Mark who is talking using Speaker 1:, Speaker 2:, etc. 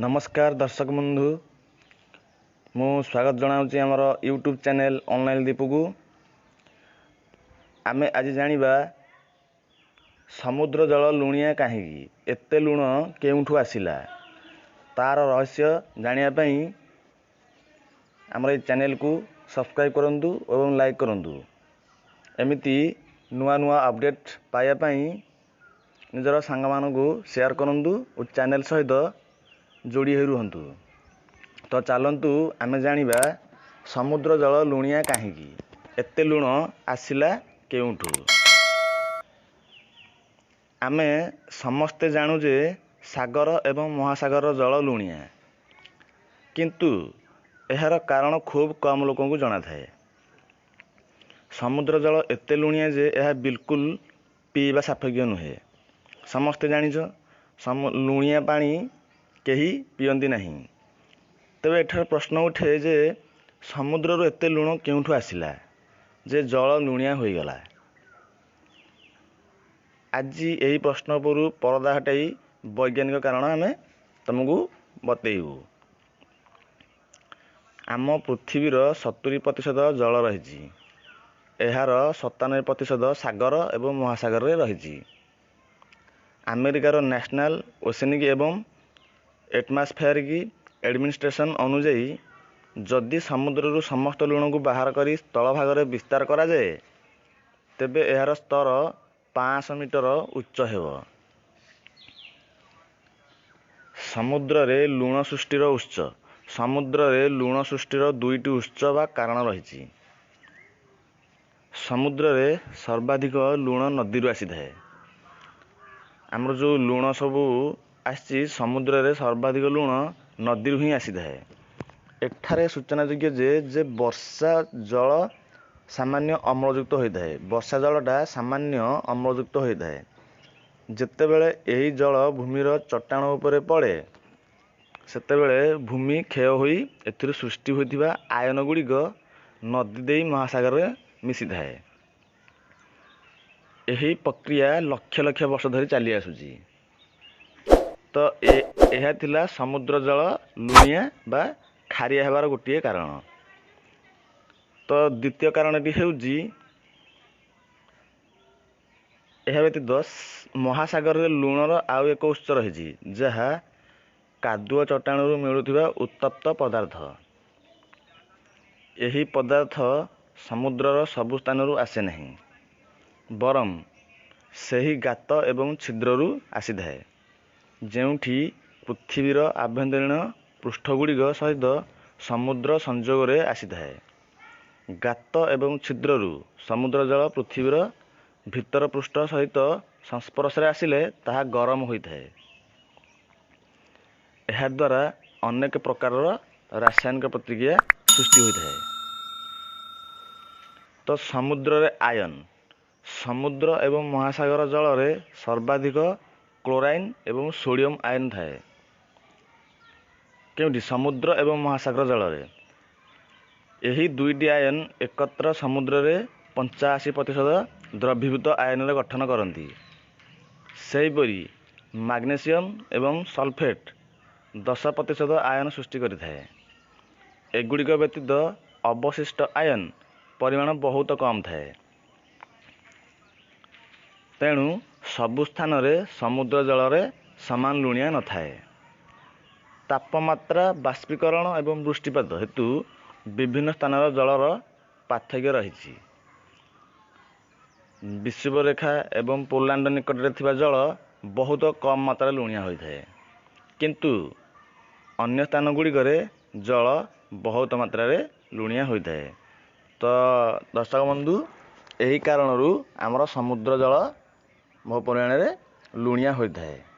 Speaker 1: नमस्कार दर्शक बंधु मु स्वागत जनाऊँगी आमर यूट्यूब चैनल ऑनलाइन दीप को आमे आज जानिबा समुद्र जल लुणिया कहीं एते लुण केउठु आसिला तार रहस्य जानिया पई आमर ए चैनल को सब्सक्राइब करंतु एवं लाइक करंतु एमिति नुआ नुआ अपडेट पाया पई निजर सांग मानकु शेयर करंतु और चैनल सहित जोड़ी हो रुहंतु। तो चलंतु आमे जानिबा समुद्र जल लुणिया कहीं एते लुण आसिला केउठु। आमे समस्ते जानू जे सागर एवं महासागर जल लुणिया किंतु एहार कारण खूब कम लोक को जना थाए। समुद्र जल एते लुणिया जे यह बिल्कुल पीवा सापेक्ष नुहे। समस्ते जानिछ लुणिया पानी केही पियंती नहीं। तेबे एठार प्रश्न उठे जे समुद्र रो एते लुण केउठु आसिला जे जल लुणिया होई गला। आज यही प्रश्न पर परदा हटाई वैज्ञानिक कारण आमे तुमको बतेइबू। आम पृथ्वीर 70% जल रही एहार 97% सागर एवं महासागर रे रही। अमेरिकार नेशनल ओशनिक एवं एटमॉस्फेरिक एडमिनिस्ट्रेशन अनुजाई जदि समुद्र समस्त लुण को बाहर करी स्थल भाग में विस्तार करा जाए तेबे एहार स्तर 500 मीटर उच्च हेब। समुद्र रे लुण सृष्टिर उत्स समुद्र रे लुण सृष्टिर दुईटी उत्स बा कारण रही। समुद्र रे सर्वाधिक लुण नदी आसी थाए। आमर जो लुण सबू आसी समुद्र रे सर्वाधिक लुण नदी ही आसी थाए। एठारे सूचना योग्य जे वर्षा जल सामान्य अम्लयुक्त होता है। वर्षा जलटा सामान्य अम्लयुक्त होता है। जेतेबेले यही जल भूमिर चट्टाण उपरे पड़े सेतेबेले भूमि क्षय होई एथिर सृष्टि होइथिबा आयन गुड़िक नदी देई महासागर रे मिसी थाए। यही प्रक्रिया लक्ष लक्ष वर्ष धरी चली आसुची। तो यह थिला समुद्र जल लुणिया बा खारिया हेबार गोटे कारण। तो द्वितीय कारणटी हेउची यह व्यतीत महासागर रे लुणर आउ एक उत्स रही जहा कादुआ चट्टाणु मिलुथिबा उत्तप्त पदार्थ। यही पदार्थ समुद्रर सबु स्थानरू आसे नहीं बरम सही गात एवं छिद्ररू आसी थाए जेउठी पृथ्वीर आभ्यंतरीण पृष्ठगुड़िक सहित समुद्र संजोग रे आसी थाए। गात एवं छिद्ररू समुद्र जल पृथ्वीर भीतर पृष्ठ सहित संस्पर्श रे आसिले ताहा गरम होई थाए। एहा द्वारा अनेक प्रकार रासायनिक प्रतिक्रिया सृष्टि होई थाए। तो समुद्र रे आयन समुद्र एवं महासागर जल रे सर्वाधिक क्लोराइन एवं सोडियम आयन थाए। क्योंकि समुद्र एवं महासागर जल रे यही दुईटी आयन एकत्र समुद्र रे 85% द्रवीभूत आयन रे गठन करती। सेहीपरि मैग्नीशियम एवं सल्फेट 10% आयन सृष्टि करिथाए। एगुड़िक व्यतीत अवशिष्ट आयन परिमाण बहुत कम थाए। तेणु सबु स्थान रे समुद्र जल रे समान लुणिया न थाए। तापमात्रा बाष्पीकरण एवं वृष्टिपात हेतु विभिन्न स्थान जलर पार्थक्य रही। विषुवरेखा एवं पोलैंड निकट रे थिबा जल बहुत कम मात्रा लुणिया होता है किंतु अन्य स्थान गुड़िक जल बहुत मात्रा रे लुणिया होता है। तो दर्शक बंधु यही कारण आमर समुद्र जल बहु परिमाण रे लुणिया होता है।